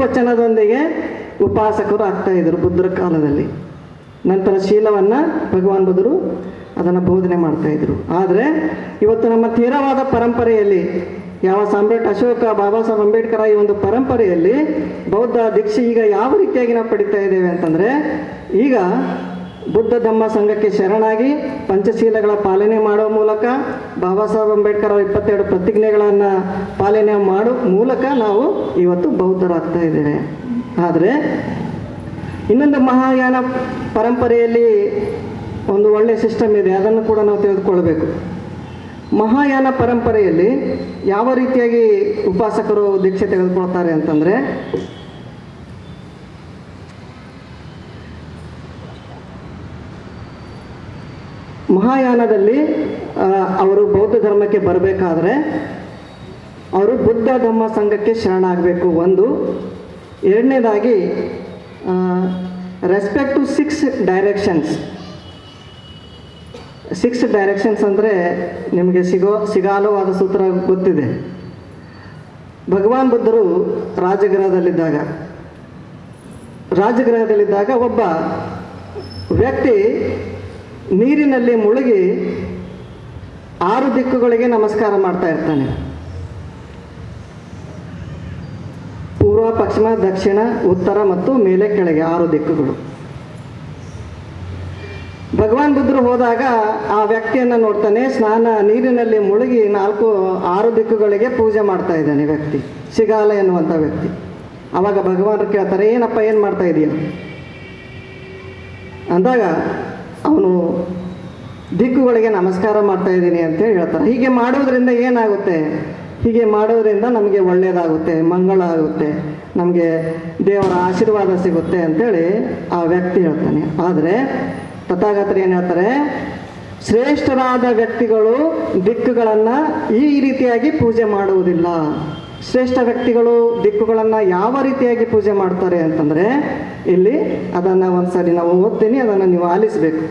ಗುರುವಚನದೊಂದಿಗೆ ಉಪಾಸಕರು ಆಗ್ತಾಯಿದ್ರು ಬುದ್ಧರ ಕಾಲದಲ್ಲಿ. ನಂತರ ಶೀಲವನ್ನು ಭಗವಾನ್ ಬುದ್ಧರು ಅದನ್ನು ಬೋಧನೆ ಮಾಡ್ತಾಯಿದ್ರು. ಆದರೆ ಇವತ್ತು ನಮ್ಮ ತೀವ್ರವಾದ ಪರಂಪರೆಯಲ್ಲಿ ಯಾವ ಸಾಮ್ರಾಟ್ ಅಶೋಕ, ಬಾಬಾ ಸಾಹೇಬ್ ಅಂಬೇಡ್ಕರ್ ಈ ಒಂದು ಪರಂಪರೆಯಲ್ಲಿ ಬೌದ್ಧ ದೀಕ್ಷೆ ಈಗ ಯಾವ ರೀತಿಯಾಗಿ ನಾವು ಪಡಿತಾ ಇದ್ದೇವೆ ಅಂತಂದರೆ, ಈಗ ಬುದ್ಧ ಧಮ್ಮ ಸಂಘಕ್ಕೆ ಶರಣಾಗಿ ಪಂಚಶೀಲಗಳ ಪಾಲನೆ ಮಾಡುವ ಮೂಲಕ, ಬಾಬಾ ಸಾಹೇಬ್ ಅಂಬೇಡ್ಕರ್ ಅವರ 22 ಪ್ರತಿಜ್ಞೆಗಳನ್ನು ಪಾಲನೆ ಮಾಡೋ ಮೂಲಕ ನಾವು ಇವತ್ತು ಬೌದ್ಧರಾಗ್ತಾ ಇದ್ದೇವೆ. ಆದರೆ ಇನ್ನೊಂದು ಮಹಾಯಾನ ಪರಂಪರೆಯಲ್ಲಿ ಒಂದು ಒಳ್ಳೆಯ ಸಿಸ್ಟಮ್ ಇದೆ, ಅದನ್ನು ಕೂಡ ನಾವು ತಿಳಿದುಕೊಳ್ಬೇಕು. ಮಹಾಯಾನ ಪರಂಪರೆಯಲ್ಲಿ ಯಾವ ರೀತಿಯಾಗಿ ಉಪಾಸಕರು ದೀಕ್ಷೆ ತೆಗೆದುಕೊಳ್ತಾರೆ ಅಂತಂದರೆ, ಮಹಾಯಾನದಲ್ಲಿ ಅವರು ಬೌದ್ಧ ಧರ್ಮಕ್ಕೆ ಬರಬೇಕಾದ್ರೆ ಅವರು ಬುದ್ಧ ಧಮ್ಮ ಸಂಘಕ್ಕೆ ಶರಣಾಗಬೇಕು. ಒಂದು. ಎರಡನೇದಾಗಿ ರೆಸ್ಪೆಕ್ಟ್ ಟು 6 ಡೈರೆಕ್ಷನ್ಸ್. 6 ಡೈರೆಕ್ಷನ್ಸ್ ಅಂದರೆ ನಿಮಗೆ ಸಿಗಾಲವಾದ ಸೂತ್ರ ಗೊತ್ತಿದೆ. ಭಗವಾನ್ ಬುದ್ಧರು ರಾಜಗೃಹದಲ್ಲಿದ್ದಾಗ ಒಬ್ಬ ವ್ಯಕ್ತಿ ನೀರಿನಲ್ಲಿ ಮುಳುಗಿ 6 ದಿಕ್ಕುಗಳಿಗೆ ನಮಸ್ಕಾರ ಮಾಡ್ತಾ ಇರ್ತಾನೆ. ಪೂರ್ವ, ಪಶ್ಚಿಮ, ದಕ್ಷಿಣ, ಉತ್ತರ ಮತ್ತು ಮೇಲೆ ಕೆಳಗೆ 6 ದಿಕ್ಕುಗಳು. ಭಗವಾನ್ ಬುದ್ಧರು ಹೋದಾಗ ಆ ವ್ಯಕ್ತಿಯನ್ನು ನೋಡ್ತಾನೆ, ನೀರಿನಲ್ಲಿ ಮುಳುಗಿ 6 ದಿಕ್ಕುಗಳಿಗೆ ಪೂಜೆ ಮಾಡ್ತಾ ಇದ್ದಾನೆ ವ್ಯಕ್ತಿ, ಸಿಗಾಲ ಎನ್ನುವಂಥ ವ್ಯಕ್ತಿ. ಆವಾಗ ಭಗವಾನರು ಕೇಳ್ತಾರೆ, ಏನಪ್ಪ ಏನು ಮಾಡ್ತಾ ಇದೀಯ ಅಂದಾಗ ಅವನು ದಿಕ್ಕುಗಳಿಗೆ ನಮಸ್ಕಾರ ಮಾಡ್ತಾ ಇದ್ದೀನಿ ಅಂತೇಳಿ ಹೇಳ್ತಾರೆ. ಹೀಗೆ ಮಾಡೋದ್ರಿಂದ ಏನಾಗುತ್ತೆ? ಹೀಗೆ ಮಾಡೋದ್ರಿಂದ ನಮಗೆ ಒಳ್ಳೆಯದಾಗುತ್ತೆ, ಮಂಗಳ ಆಗುತ್ತೆ, ನಮಗೆ ದೇವರ ಆಶೀರ್ವಾದ ಸಿಗುತ್ತೆ ಅಂತೇಳಿ ಆ ವ್ಯಕ್ತಿ ಹೇಳ್ತಾನೆ. ಆದರೆ ತಥಾಗತರು ಏನು ಹೇಳ್ತಾರೆ? ಶ್ರೇಷ್ಠರಾದ ವ್ಯಕ್ತಿಗಳು ದಿಕ್ಕುಗಳನ್ನು ಈ ರೀತಿಯಾಗಿ ಪೂಜೆ ಮಾಡುವುದಿಲ್ಲ. ಶ್ರೇಷ್ಠ ವ್ಯಕ್ತಿಗಳು ದಿಕ್ಕುಗಳನ್ನು ಯಾವ ರೀತಿಯಾಗಿ ಪೂಜೆ ಮಾಡ್ತಾರೆ ಅಂತಂದರೆ, ಇಲ್ಲಿ ಅದನ್ನು ಒಂದ್ಸರಿ ನಾವು ಓದ್ತೀನಿ, ಅದನ್ನು ನೀವು ಆಲಿಸಬೇಕು.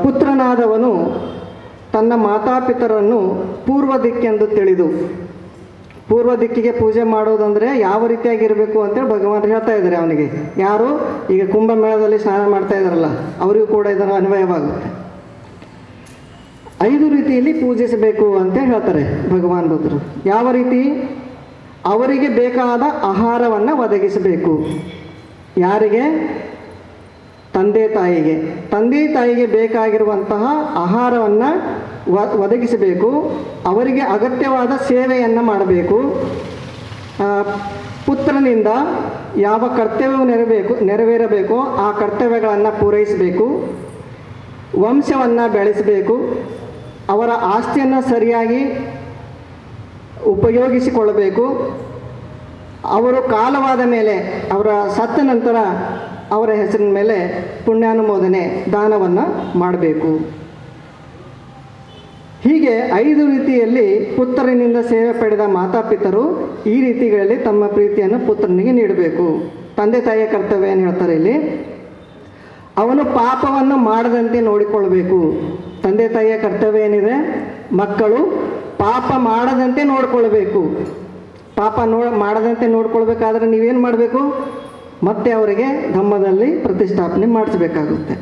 ಪುತ್ರನಾದವನು ತನ್ನ ಮಾತಾಪಿತರನ್ನು ಪೂರ್ವ ದಿಕ್ಕೆಂದು ತಿಳಿದು, ಪೂರ್ವ ದಿಕ್ಕಿಗೆ ಪೂಜೆ ಮಾಡೋದಂದರೆ ಯಾವ ರೀತಿಯಾಗಿರಬೇಕು ಅಂತೇಳಿ ಭಗವಾನ್ ಹೇಳ್ತಾ ಇದ್ದಾರೆ ಅವನಿಗೆ. ಯಾರು ಈಗ ಕುಂಭಮೇಳದಲ್ಲಿ ಸ್ನಾನ ಮಾಡ್ತಾ ಇದ್ದಾರಲ್ಲ, ಅವರಿಗೂ ಕೂಡ ಇದನ್ನು ಅನ್ವಯವಾಗುತ್ತೆ. 5 ರೀತಿಯಲ್ಲಿ ಪೂಜಿಸಬೇಕು ಅಂತ ಹೇಳ್ತಾರೆ ಭಗವಾನ್ ಬುದ್ಧರು. ಯಾವ ರೀತಿ? ಅವರಿಗೆ ಬೇಕಾದ ಆಹಾರವನ್ನು ಒದಗಿಸಬೇಕು. ಯಾರಿಗೆ? ತಂದೆ ತಾಯಿಗೆ ಬೇಕಾಗಿರುವಂತಹ ಆಹಾರವನ್ನು ಒದಗಿಸಬೇಕು. ಅವರಿಗೆ ಅಗತ್ಯವಾದ ಸೇವೆಯನ್ನು ಮಾಡಬೇಕು. ಪುತ್ರನಿಂದ ಯಾವ ಕರ್ತವ್ಯವು ನೆರವೇರಬೇಕೋ ಆ ಕರ್ತವ್ಯಗಳನ್ನು ಪೂರೈಸಬೇಕು. ವಂಶವನ್ನು ಬೆಳೆಸಬೇಕು. ಅವರ ಆಸ್ತಿಯನ್ನು ಸರಿಯಾಗಿ ಉಪಯೋಗಿಸಿಕೊಳ್ಳಬೇಕು. ಅವರು ಕಾಲವಾದ ಮೇಲೆ, ಅವರ ಸತ್ತ ನಂತರ ಅವರ ಹೆಸರಿನ ಮೇಲೆ ಪುಣ್ಯಾನುಮೋದನೆ ದಾನವನ್ನು ಮಾಡಬೇಕು. ಹೀಗೆ 5 ರೀತಿಯಲ್ಲಿ ಪುತ್ರನಿಂದ ಸೇವೆ ಪಡೆದ ಮಾತಾಪಿತರು ಈ ರೀತಿಗಳಲ್ಲಿ ತಮ್ಮ ಪ್ರೀತಿಯನ್ನು ಪುತ್ರನಿಗೆ ನೀಡಬೇಕು. ತಂದೆ ತಾಯಿಯ ಕರ್ತವ್ಯ ಏನು ಹೇಳ್ತಾರೆ ಇಲ್ಲಿ? ಅವನು ಪಾಪವನ್ನು ಮಾಡದಂತೆ ನೋಡಿಕೊಳ್ಬೇಕು. ತಂದೆ ತಾಯಿಯ ಕರ್ತವ್ಯ ಏನಿದೆ? ಮಕ್ಕಳು ಪಾಪ ಮಾಡದಂತೆ ನೋಡಿಕೊಳ್ಬೇಕು. ಪಾಪ ಮಾಡದಂತೆ ನೋಡ್ಕೊಳ್ಬೇಕಾದ್ರೆ ನೀವೇನು ಮಾಡಬೇಕು? ಮತ್ತೆ ಅವರಿಗೆ ಧಮ್ಮದಲ್ಲಿ ಪ್ರತಿಷ್ಠಾಪನೆ ಮಾಡಿಸಬೇಕಾಗುತ್ತೆ.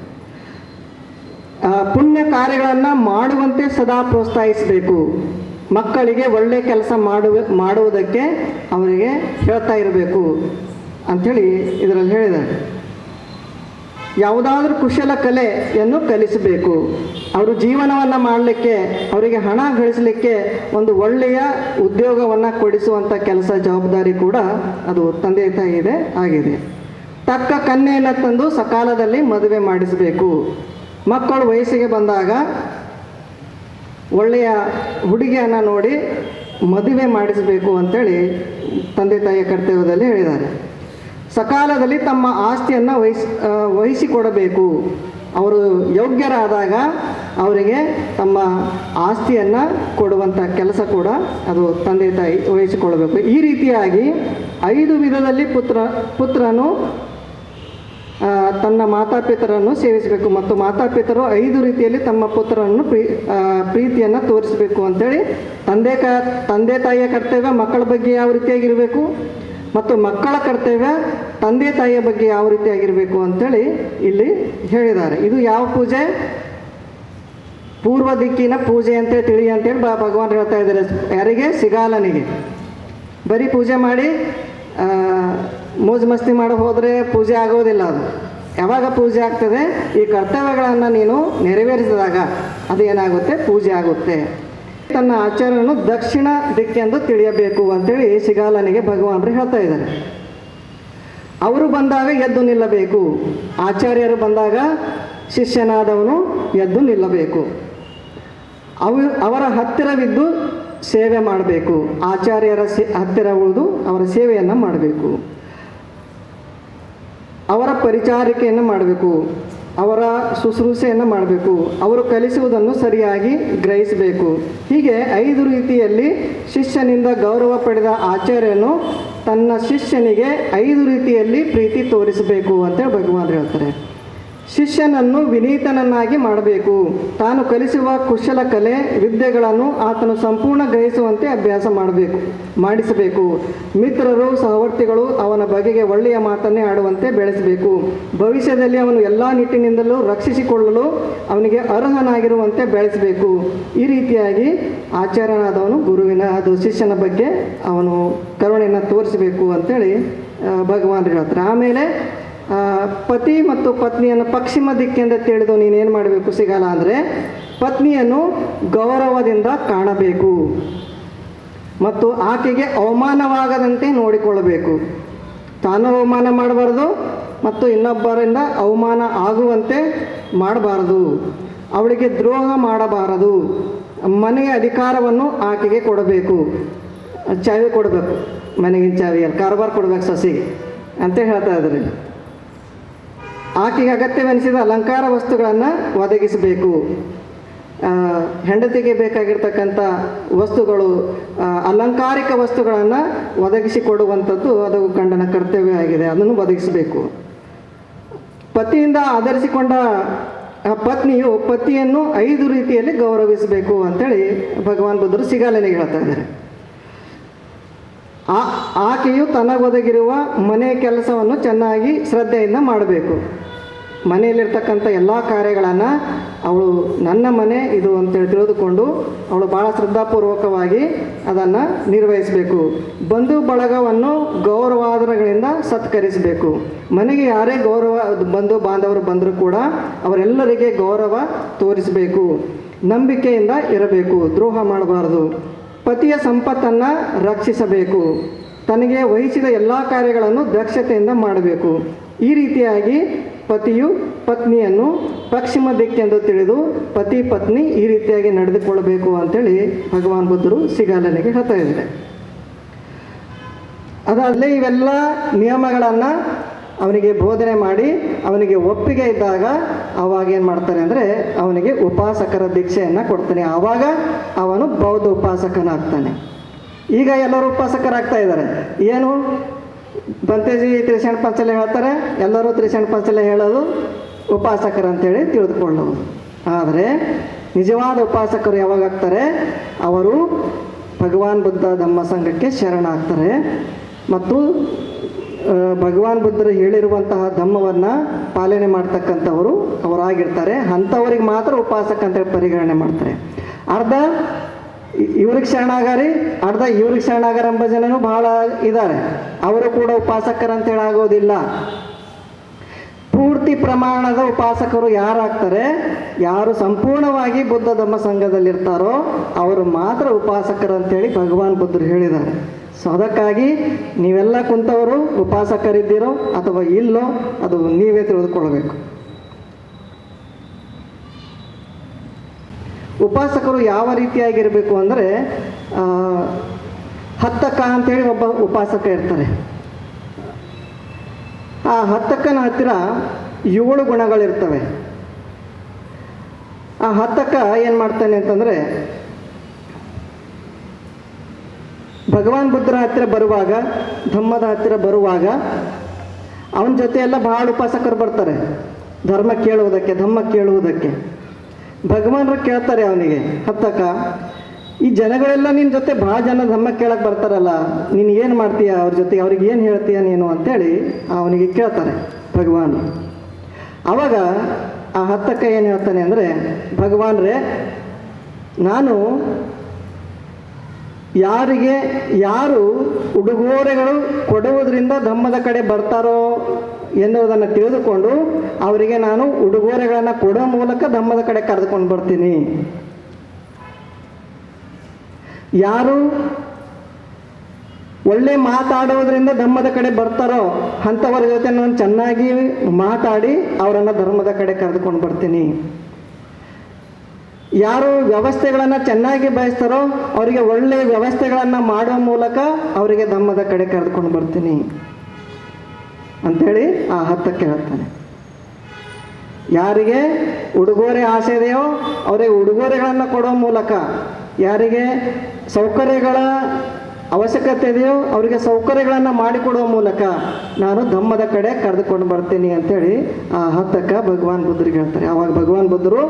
ಪುಣ್ಯ ಕಾರ್ಯಗಳನ್ನು ಮಾಡುವಂತೆ ಸದಾ ಪ್ರೋತ್ಸಾಹಿಸಬೇಕು. ಮಕ್ಕಳಿಗೆ ಒಳ್ಳೆಯ ಕೆಲಸ ಮಾಡುವುದಕ್ಕೆ ಅವರಿಗೆ ಹೇಳ್ತಾ ಇರಬೇಕು ಅಂಥೇಳಿ ಇದರಲ್ಲಿ ಹೇಳಿದ್ದಾರೆ. ಯಾವುದಾದ್ರೂ ಕುಶಲ ಕಲೆಯನ್ನು ಕಲಿಸಬೇಕು. ಅವರು ಜೀವನವನ್ನು ಮಾಡಲಿಕ್ಕೆ, ಅವರಿಗೆ ಹಣ ಗಳಿಸಲಿಕ್ಕೆ ಒಂದು ಒಳ್ಳೆಯ ಉದ್ಯೋಗವನ್ನು ಕೊಡಿಸುವಂಥ ಕೆಲಸ, ಜವಾಬ್ದಾರಿ ಕೂಡ ಅದು ತಂದೆ ತಾಯಿದೆ ಆಗಿದೆ. ತಕ್ಕ ಕನ್ಯೆಯನ್ನು ತಂದು ಸಕಾಲದಲ್ಲಿ ಮದುವೆ ಮಾಡಿಸಬೇಕು. ಮಕ್ಕಳು ವಯಸ್ಸಿಗೆ ಬಂದಾಗ ಒಳ್ಳೆಯ ಹುಡುಗಿಯನ್ನು ನೋಡಿ ಮದುವೆ ಮಾಡಿಸಬೇಕು ಅಂಥೇಳಿ ತಂದೆ ತಾಯಿಯ ಕರ್ತವ್ಯದಲ್ಲಿ ಹೇಳಿದ್ದಾರೆ. ಸಕಾಲದಲ್ಲಿ ತಮ್ಮ ಆಸ್ತಿಯನ್ನು ವಹಿಸಿಕೊಡಬೇಕು. ಅವರು ಯೋಗ್ಯರಾದಾಗ ಅವರಿಗೆ ತಮ್ಮ ಆಸ್ತಿಯನ್ನು ಕೊಡುವಂಥ ಕೆಲಸ ಕೂಡ ಅದು ತಂದೆ ತಾಯಿ ವಹಿಸಿಕೊಳ್ಳಬೇಕು. ಈ ರೀತಿಯಾಗಿ 5 ವಿಧದಲ್ಲಿ ಪುತ್ರನು ತನ್ನ ಮಾತಾಪಿತರನ್ನು ಸೇವಿಸಬೇಕು ಮತ್ತು ಮಾತಾಪಿತರು 5 ರೀತಿಯಲ್ಲಿ ತಮ್ಮ ಪುತ್ರರನ್ನು ಪ್ರೀತಿಯನ್ನು ತೋರಿಸಬೇಕು ಅಂಥೇಳಿ ತಂದೆ ತಾಯಿಯ ಕರ್ತವ್ಯ ಮಕ್ಕಳ ಬಗ್ಗೆ ಯಾವ ರೀತಿಯಾಗಿರಬೇಕು ಮತ್ತು ಮಕ್ಕಳ ಕರ್ತವ್ಯ ತಂದೆ ತಾಯಿಯ ಬಗ್ಗೆ ಯಾವ ರೀತಿಯಾಗಿರಬೇಕು ಅಂಥೇಳಿ ಇಲ್ಲಿ ಹೇಳಿದ್ದಾರೆ. ಇದು ಯಾವ ಪೂಜೆ? ಪೂರ್ವ ದಿಕ್ಕಿನ ಪೂಜೆ ಅಂತೇಳಿ ತಿಳಿ ಅಂತೇಳಿ ಭಗವಾನ್ ಹೇಳ್ತಾ ಇದ್ದಾರೆ. ಯಾರಿಗೆ? ಸಿಗಾಲನಿಗೆ. ಬರೀ ಪೂಜೆ ಮಾಡಿ ಮೋಜು ಮಸ್ತಿ ಮಾಡಿ ಹೋದರೆ ಪೂಜೆ ಆಗೋದಿಲ್ಲ. ಅದು ಯಾವಾಗ ಪೂಜೆ ಆಗ್ತದೆ? ಈ ಕರ್ತವ್ಯಗಳನ್ನು ನೀನು ನೆರವೇರಿಸಿದಾಗ ಅದು ಏನಾಗುತ್ತೆ? ಪೂಜೆ ಆಗುತ್ತೆ. ತನ್ನ ಆಚಾರ್ಯನು ದಕ್ಷಿಣ ದಿಕ್ಕೆಂದು ತಿಳಿಯಬೇಕು ಅಂತೇಳಿ ಸಿಗಾಲನಿಗೆ ಭಗವಾನರು ಹೇಳ್ತಾ ಇದ್ದಾರೆ. ಅವರು ಬಂದಾಗ ಎದ್ದು ನಿಲ್ಲಬೇಕು. ಆಚಾರ್ಯರು ಬಂದಾಗ ಶಿಷ್ಯನಾದವನು ಎದ್ದು ನಿಲ್ಲಬೇಕು. ಅವರ ಹತ್ತಿರವಿದ್ದು ಸೇವೆ ಮಾಡಬೇಕು. ಆಚಾರ್ಯರ ಹತ್ತಿರ ಉಳಿದು ಅವರ ಸೇವೆಯನ್ನು ಮಾಡಬೇಕು. ಅವರ ಪರಿಚಾರಿಕೆಯನ್ನು ಮಾಡಬೇಕು. ಅವರ ಶುಶ್ರೂಷೆಯನ್ನು ಮಾಡಬೇಕು. ಅವರು ಕಲಿಸುವುದನ್ನು ಸರಿಯಾಗಿ ಗ್ರಹಿಸಬೇಕು. ಹೀಗೆ 5 ರೀತಿಯಲ್ಲಿ ಶಿಷ್ಯನಿಂದ ಗೌರವ ಪಡೆದ ಆಚಾರ್ಯನು ತನ್ನ ಶಿಷ್ಯನಿಗೆ 5 ರೀತಿಯಲ್ಲಿ ಪ್ರೀತಿ ತೋರಿಸಬೇಕು ಅಂತ ಭಗವಾನ್ ಹೇಳ್ತಾರೆ. ಶಿಷ್ಯನನ್ನು ವಿನೀತನನ್ನಾಗಿ ಮಾಡಬೇಕು. ತಾನು ಕಲಿಸುವ ಕುಶಲ ಕಲೆ ವಿದ್ಯೆಗಳನ್ನು ಆತನು ಸಂಪೂರ್ಣ ಗ್ರಹಿಸುವಂತೆ ಅಭ್ಯಾಸ ಮಾಡಿಸಬೇಕು. ಮಿತ್ರರು ಸಹವರ್ತಿಗಳು ಅವನ ಬಗೆಗೆ ಒಳ್ಳೆಯ ಮಾತನ್ನೇ ಆಡುವಂತೆ ಬೆಳೆಸಬೇಕು. ಭವಿಷ್ಯದಲ್ಲಿ ಅವನು ಎಲ್ಲ ನಿಟ್ಟಿನಿಂದಲೂ ರಕ್ಷಿಸಿಕೊಳ್ಳಲು ಅವನಿಗೆ ಅರ್ಹನಾಗಿರುವಂತೆ ಬೆಳೆಸಬೇಕು. ಈ ರೀತಿಯಾಗಿ ಆಚಾರ್ಯನಾದವನು ಶಿಷ್ಯನ ಬಗ್ಗೆ ಅವನು ಕರುಣೆಯನ್ನು ತೋರಿಸಬೇಕು ಅಂತೇಳಿ ಭಗವಾನ್ ಹೇಳ್ತಾರೆ. ಆಮೇಲೆ ಪತಿ ಮತ್ತು ಪತ್ನಿಯನ್ನು ಪಶ್ಚಿಮ ದಿಕ್ಕಿಂದ ತಿಳಿದು ನೀನೇನು ಮಾಡಬೇಕು ಸಿಗಲ್ಲ ಅಂದರೆ ಪತ್ನಿಯನ್ನು ಗೌರವದಿಂದ ಕಾಣಬೇಕು ಮತ್ತು ಆಕೆಗೆ ಅವಮಾನವಾಗದಂತೆ ನೋಡಿಕೊಳ್ಳಬೇಕು. ತಾನು ಅವಮಾನ ಮಾಡಬಾರ್ದು ಮತ್ತು ಇನ್ನೊಬ್ಬರಿಂದ ಅವಮಾನ ಆಗುವಂತೆ ಮಾಡಬಾರದು. ಅವಳಿಗೆ ದ್ರೋಹ ಮಾಡಬಾರದು. ಮನೆಯ ಅಧಿಕಾರವನ್ನು ಆಕೆಗೆ ಕೊಡಬೇಕು. ಚಾವಿ ಕೊಡಬೇಕು. ಮನೆಗಿನ ಚಾವಿಯಲ್ಲಿ ಕಾರವಾರ ಕೊಡಬೇಕು ಸೊಸೆಗೆ ಅಂತ ಹೇಳ್ತಾ ಇದ್ದಾರೆ. ಆಕೆಗೆ ಅಗತ್ಯವೆನಿಸಿದ ಅಲಂಕಾರ ವಸ್ತುಗಳನ್ನು ಒದಗಿಸಬೇಕು. ಹೆಂಡತಿಗೆ ಬೇಕಾಗಿರ್ತಕ್ಕಂಥ ವಸ್ತುಗಳು, ಅಲಂಕಾರಿಕ ವಸ್ತುಗಳನ್ನು ಒದಗಿಸಿಕೊಡುವಂಥದ್ದು ಅದು ಗಂಡನ ಕರ್ತವ್ಯ ಆಗಿದೆ. ಅದನ್ನು ಒದಗಿಸಬೇಕು. ಪತಿಯಿಂದ ಆಧರಿಸಿಕೊಂಡ ಪತ್ನಿಯು ಪತಿಯನ್ನು 5 ರೀತಿಯಲ್ಲಿ ಗೌರವಿಸಬೇಕು ಅಂಥೇಳಿ ಭಗವಾನ್ ಬುದ್ಧರು ಸಿಗಾಲನಿಗೆ ಹೇಳ್ತಾ ಇದ್ದಾರೆ. ಆಕೆಯು ತನಗೊದಗಿರುವ ಮನೆ ಕೆಲಸವನ್ನು ಚೆನ್ನಾಗಿ ಶ್ರದ್ಧೆಯಿಂದ ಮಾಡಬೇಕು. ಮನೆಯಲ್ಲಿರ್ತಕ್ಕಂಥ ಎಲ್ಲ ಕಾರ್ಯಗಳನ್ನು ಅವಳು ನನ್ನ ಮನೆ ಇದು ಅಂತೇಳಿ ತಿಳಿದುಕೊಂಡು ಅವಳು ಭಾಳ ಶ್ರದ್ಧಾಪೂರ್ವಕವಾಗಿ ಅದನ್ನು ನಿರ್ವಹಿಸಬೇಕು. ಬಂಧು ಬಳಗವನ್ನು ಗೌರವಾದರಗಳಿಂದ ಸತ್ಕರಿಸಬೇಕು. ಮನೆಗೆ ಯಾರೇ ಬಂಧು ಬಾಂಧವರು ಬಂದರೂ ಕೂಡ ಅವರೆಲ್ಲರಿಗೆ ಗೌರವ ತೋರಿಸಬೇಕು. ನಂಬಿಕೆಯಿಂದ ಇರಬೇಕು. ದ್ರೋಹ ಮಾಡಬಾರದು. ಪತಿಯ ಸಂಪತ್ತನ್ನು ರಕ್ಷಿಸಬೇಕು. ತನಗೆ ವಹಿಸಿದ ಎಲ್ಲ ಕಾರ್ಯಗಳನ್ನು ದಕ್ಷತೆಯಿಂದ ಮಾಡಬೇಕು. ಈ ರೀತಿಯಾಗಿ ಪತಿಯು ಪತ್ನಿಯನ್ನು ಪಶ್ಚಿಮ ದಿಕ್ಕೆಂದು ತಿಳಿದು ಪತಿ ಪತ್ನಿ ಈ ರೀತಿಯಾಗಿ ನಡೆದುಕೊಳ್ಳಬೇಕು ಅಂಥೇಳಿ ಭಗವಾನ್ ಬುದ್ಧರು ಸಿಗಾಲನಿಗೆ ಹೇಳ್ತಾ ಇದ್ದಾರೆ. ಅದಾದಲೇ ಇವೆಲ್ಲ ನಿಯಮಗಳನ್ನು ಅವನಿಗೆ ಬೋಧನೆ ಮಾಡಿ ಅವನಿಗೆ ಒಪ್ಪಿಗೆ ಇದ್ದಾಗ ಅವಾಗ ಏನು ಮಾಡ್ತಾನೆ ಅಂದರೆ ಅವನಿಗೆ ಉಪಾಸಕರ ದೀಕ್ಷೆಯನ್ನು ಕೊಡ್ತಾನೆ. ಆವಾಗ ಅವನು ಬೌದ್ಧ ಉಪಾಸಕನಾಗ್ತಾನೆ. ಈಗ ಎಲ್ಲರೂ ಉಪಾಸಕರಾಗ್ತಾ ಇದ್ದಾರೆ. ಏನು ಬಂತೇಜಿ ತ್ರಿಶರಣ ಪಂಚಲೆ ಹೇಳ್ತಾರೆ, ಎಲ್ಲರೂ ತ್ರಿಶರಣ ಪಂಚಲೆ ಹೇಳೋದು ಉಪಾಸಕರು ಅಂತೇಳಿ ತಿಳಿದುಕೊಳ್ಳೋದು. ಆದರೆ ನಿಜವಾದ ಉಪಾಸಕರು ಯಾವಾಗ ಆಗ್ತಾರೆ? ಅವರು ಭಗವಾನ್ ಬುದ್ಧ ಧಮ್ಮ ಸಂಘಕ್ಕೆ ಶರಣಾಗ್ತಾರೆ ಮತ್ತು ಭಗವಾನ್ ಬುದ್ಧರು ಹೇಳಿರುವಂತಹ ಧಮ್ಮವನ್ನು ಪಾಲನೆ ಮಾಡ್ತಕ್ಕಂಥವರು ಅವರಾಗಿರ್ತಾರೆ. ಅಂಥವ್ರಿಗೆ ಮಾತ್ರ ಉಪಾಸಕ ಅಂತೇಳಿ ಪರಿಗಣನೆ ಮಾಡ್ತಾರೆ. ಅರ್ಧ ಇವ್ರಿಗೆ ಶರಣಾಗಾರಿ, ಅರ್ಧ ಇವ್ರಿಗೆ ಶರಣಾಗಾರ ಎಂಬ ಜನನೂ ಬಹಳ ಇದ್ದಾರೆ. ಅವರು ಕೂಡ ಉಪಾಸಕರಂತೇಳಿ ಆಗೋದಿಲ್ಲ. ಪೂರ್ತಿ ಪ್ರಮಾಣದ ಉಪಾಸಕರು ಯಾರಾಗ್ತಾರೆ? ಯಾರು ಸಂಪೂರ್ಣವಾಗಿ ಬುದ್ಧ ಧಮ್ಮ ಸಂಘದಲ್ಲಿರ್ತಾರೋ ಅವರು ಮಾತ್ರ ಉಪಾಸಕರಂತೇಳಿ ಭಗವಾನ್ ಬುದ್ಧರು ಹೇಳಿದ್ದಾರೆ. ಸೊ ಅದಕ್ಕಾಗಿ ನೀವೆಲ್ಲ ಕುಂತವರು ಉಪಾಸಕರಿದ್ದೀರೋ ಅಥವಾ ಇಲ್ಲೋ ಅದು ನೀವೇ ತಿಳಿದುಕೊಳ್ಬೇಕು. ಉಪಾಸಕರು ಯಾವ ರೀತಿಯಾಗಿರಬೇಕು ಅಂದರೆ ಹತ್ತಕ್ಕ ಅಂತೇಳಿ ಒಬ್ಬ ಉಪಾಸಕ ಇರ್ತಾರೆ. ಆ ಹತ್ತಕ್ಕನ ಹತ್ತಿರ 7 ಗುಣಗಳಿರ್ತವೆ. ಆ ಹತ್ತಕ್ಕ ಏನು ಮಾಡ್ತಾನೆ ಅಂತಂದರೆ ಭಗವಾನ್ ಬುದ್ಧರ ಹತ್ತಿರ ಬರುವಾಗ, ಧಮ್ಮದ ಹತ್ತಿರ ಬರುವಾಗ ಅವನ ಜೊತೆ ಎಲ್ಲ ಭಾಳ ಉಪಾಸಕರು ಬರ್ತಾರೆ ಧರ್ಮ ಕೇಳುವುದಕ್ಕೆ, ಧಮ್ಮ ಕೇಳುವುದಕ್ಕೆ. ಭಗವಾನರು ಕೇಳ್ತಾರೆ ಅವನಿಗೆ, ಹತ್ತಕ್ಕ ಈ ಜನಗಳೆಲ್ಲ ನಿನ್ನ ಜೊತೆ ಭಾಳ ಜನ ಧಮ್ಮ ಕೇಳಕ್ಕೆ ಬರ್ತಾರಲ್ಲ, ನೀನು ಏನು ಮಾಡ್ತೀಯ ಅವ್ರ ಜೊತೆ, ಅವ್ರಿಗೆ ಏನು ಹೇಳ್ತೀಯ ನೀನು ಅಂತೇಳಿ ಅವನಿಗೆ ಕೇಳ್ತಾರೆ ಭಗವಾನ್. ಆವಾಗ ಆ ಹತ್ತಕ್ಕ ಏನು ಹೇಳ್ತಾನೆ ಅಂದರೆ, ಭಗವಾನ್ರೇ, ನಾನು ಯಾರು ಉಡುಗೊರೆಗಳು ಕೊಡುವುದರಿಂದ ಧಮ್ಮದ ಕಡೆ ಬರ್ತಾರೋ ಎನ್ನುವುದನ್ನು ತಿಳಿದುಕೊಂಡು ಅವರಿಗೆ ನಾನು ಉಡುಗೊರೆಗಳನ್ನು ಕೊಡೋ ಮೂಲಕ ಧಮ್ಮದ ಕಡೆ ಕರೆದುಕೊಂಡು ಬರ್ತೀನಿ. ಯಾರು ಒಳ್ಳೆ ಮಾತಾಡೋದ್ರಿಂದ ಧಮ್ಮದ ಕಡೆ ಬರ್ತಾರೋ ಅಂಥವರ ಜೊತೆ ನಾನು ಚೆನ್ನಾಗಿ ಮಾತಾಡಿ ಅವರನ್ನು ಧರ್ಮದ ಕಡೆ ಕರೆದುಕೊಂಡು ಬರ್ತೀನಿ. ಯಾರು ವ್ಯವಸ್ಥೆಗಳನ್ನು ಚೆನ್ನಾಗಿ ಬಯಸ್ತಾರೋ ಅವರಿಗೆ ಒಳ್ಳೆಯ ವ್ಯವಸ್ಥೆಗಳನ್ನು ಮಾಡುವ ಮೂಲಕ ಅವರಿಗೆ ಧಮ್ಮದ ಕಡೆ ಕರೆದುಕೊಂಡು ಬರ್ತೀನಿ ಅಂಥೇಳಿ ಆ ಹತ್ತಕ್ಕೆ ಹೇಳ್ತಾನೆ. ಯಾರಿಗೆ ಉಡುಗೊರೆ ಆಸೆ ಇದೆಯೋ ಅವರಿಗೆ ಉಡುಗೊರೆಗಳನ್ನು ಕೊಡೋ ಮೂಲಕ, ಯಾರಿಗೆ ಸೌಕರ್ಯಗಳ ಅವಶ್ಯಕತೆ ಇದೆಯೋ ಅವರಿಗೆ ಸೌಕರ್ಯಗಳನ್ನು ಮಾಡಿಕೊಡುವ ಮೂಲಕ ನಾನು ಧಮ್ಮದ ಕಡೆ ಕರೆದುಕೊಂಡು ಬರ್ತೀನಿ ಅಂತೇಳಿ ಆ ಹತ್ತಕ್ಕ ಭಗವಾನ್ ಬುದ್ಧರಿಗೆ ಹೇಳ್ತಾರೆ. ಆವಾಗ ಭಗವಾನ್ ಬುದ್ಧರು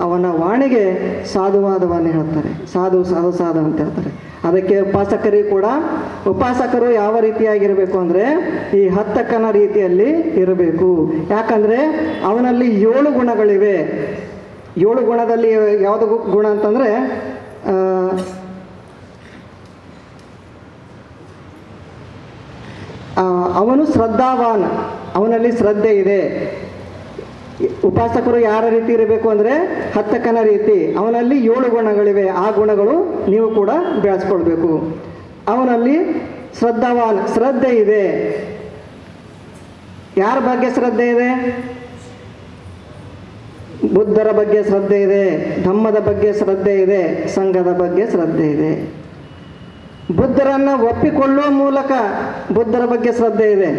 ಅವನ ವಾಣಿಗೆ ಸಾಧುವಾದವನ್ನು ಹೇಳ್ತಾರೆ. ಸಾಧು ಸಾಧು ಸಾಧು ಅಂತ ಹೇಳ್ತಾರೆ. ಅದಕ್ಕೆ ಉಪಾಸಕರು ಯಾವ ರೀತಿಯಾಗಿರಬೇಕು ಅಂದರೆ ಈ ಹತ್ತಕ್ಕನ ರೀತಿಯಲ್ಲಿ ಇರಬೇಕು. ಯಾಕಂದರೆ ಅವನಲ್ಲಿ 7 ಗುಣಗಳಿವೆ. 7 ಗುಣದಲ್ಲಿ ಯಾವುದು ಗುಣ ಅಂತಂದರೆ, ಅವನು ಶ್ರದ್ಧಾವಾನ್, ಅವನಲ್ಲಿ ಶ್ರದ್ಧೆ ಇದೆ. ಉಪಾಸಕರು ಯಾರ ರೀತಿ ಇರಬೇಕು ಅಂದರೆ ಹತ್ತಕ್ಕನ ರೀತಿ. ಅವನಲ್ಲಿ 7 ಗುಣಗಳಿವೆ. ಆ ಗುಣಗಳು ನೀವು ಕೂಡ ಬೆಳೆಸ್ಕೊಳ್ಬೇಕು. ಅವನಲ್ಲಿ ಶ್ರದ್ಧಾವಾನ್, ಶ್ರದ್ಧೆ ಇದೆ. ಯಾರ ಬಗ್ಗೆ ಶ್ರದ್ಧೆ ಇದೆ? ಬುದ್ಧರ ಬಗ್ಗೆ ಶ್ರದ್ಧೆ ಇದೆ, ಧಮ್ಮದ ಬಗ್ಗೆ ಶ್ರದ್ಧೆ ಇದೆ, ಸಂಘದ ಬಗ್ಗೆ ಶ್ರದ್ಧೆ ಇದೆ. ಬುದ್ಧರನ್ನು ಒಪ್ಪಿಕೊಳ್ಳುವ ಮೂಲಕ ಬುದ್ಧರ ಬಗ್ಗೆ ಶ್ರದ್ಧೆ ಇದೆ.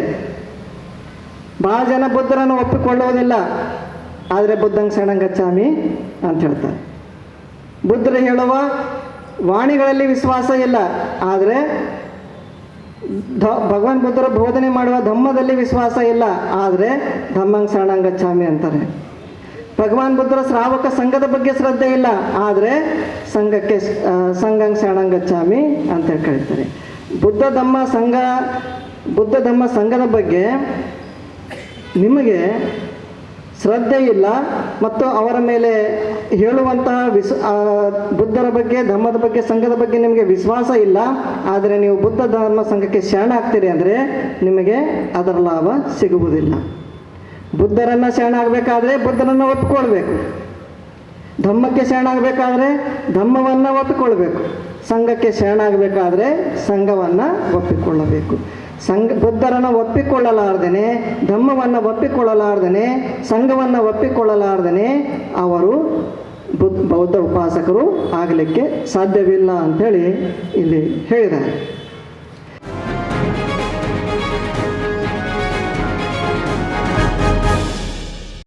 ಭಾಳ ಜನ ಬುದ್ಧರನ್ನು ಒಪ್ಪಿಕೊಳ್ಳುವುದಿಲ್ಲ, ಆದರೆ ಬುದ್ಧಂಗೆ ಶರಣಂ ಗಚ್ಚಾಮಿ ಅಂತ ಹೇಳ್ತಾರೆ. ಬುದ್ಧರು ಹೇಳುವ ವಾಣಿಗಳಲ್ಲಿ ವಿಶ್ವಾಸ ಇಲ್ಲ, ಆದರೆ ಭಗವಾನ್ ಬುದ್ಧರ ಬೋಧನೆ ಮಾಡುವ ಧಮ್ಮದಲ್ಲಿ ವಿಶ್ವಾಸ ಇಲ್ಲ, ಆದರೆ ಧಮ್ಮಂಗೆ ಶರಣಂ ಗಚ್ಚಾಮಿ ಅಂತಾರೆ. ಭಗವಾನ್ ಬುದ್ಧರ ಶ್ರಾವಕ ಸಂಘದ ಬಗ್ಗೆ ಶ್ರದ್ಧೆ ಇಲ್ಲ, ಆದರೆ ಸಂಘಂಗೆ ಶರಣಂ ಗಚ್ಚಾಮಿ ಅಂತ ಕರೀತಾರೆ. ಬುದ್ಧ ಧಮ್ಮ ಸಂಘದ ಬಗ್ಗೆ ನಿಮಗೆ ಶ್ರದ್ಧೆ ಇಲ್ಲ ಮತ್ತು ಅವರ ಮೇಲೆ ಹೇಳುವಂತಹ ಬುದ್ಧರ ಬಗ್ಗೆ, ಧಮ್ಮದ ಬಗ್ಗೆ, ಸಂಘದ ಬಗ್ಗೆ ನಿಮಗೆ ವಿಶ್ವಾಸ ಇಲ್ಲ, ಆದರೆ ನೀವು ಬುದ್ಧ ಧರ್ಮ ಸಂಘಕ್ಕೆ ಶರಣಾಗ್ತೀರಿ ಅಂದರೆ ನಿಮಗೆ ಅದರ ಲಾಭ ಸಿಗುವುದಿಲ್ಲ. ಬುದ್ಧರನ್ನು ಶರಣಾಗಬೇಕಾದ್ರೆ ಬುದ್ಧರನ್ನು ಒಪ್ಪಿಕೊಳ್ಬೇಕು, ಧಮ್ಮಕ್ಕೆ ಶರಣಾಗಬೇಕಾದ್ರೆ ಧಮ್ಮವನ್ನು ಒಪ್ಪಿಕೊಳ್ಬೇಕು, ಸಂಘಕ್ಕೆ ಶರಣಾಗಬೇಕಾದ್ರೆ ಸಂಘವನ್ನು ಒಪ್ಪಿಕೊಳ್ಳಬೇಕು. ಬುದ್ಧರನ್ನು ಒಪ್ಪಿಕೊಳ್ಳಲಾರ್ದೇನೆ, ಧಮ್ಮವನ್ನು ಒಪ್ಪಿಕೊಳ್ಳಲಾರ್ದೇನೆ, ಸಂಘವನ್ನು ಒಪ್ಪಿಕೊಳ್ಳಲಾರ್ದೇನೆ ಅವರು ಬೌದ್ಧ ಉಪಾಸಕರು ಆಗಲಿಕ್ಕೆ ಸಾಧ್ಯವಿಲ್ಲ ಅಂಥೇಳಿ ಇಲ್ಲಿ ಹೇಳಿದ್ದಾರೆ.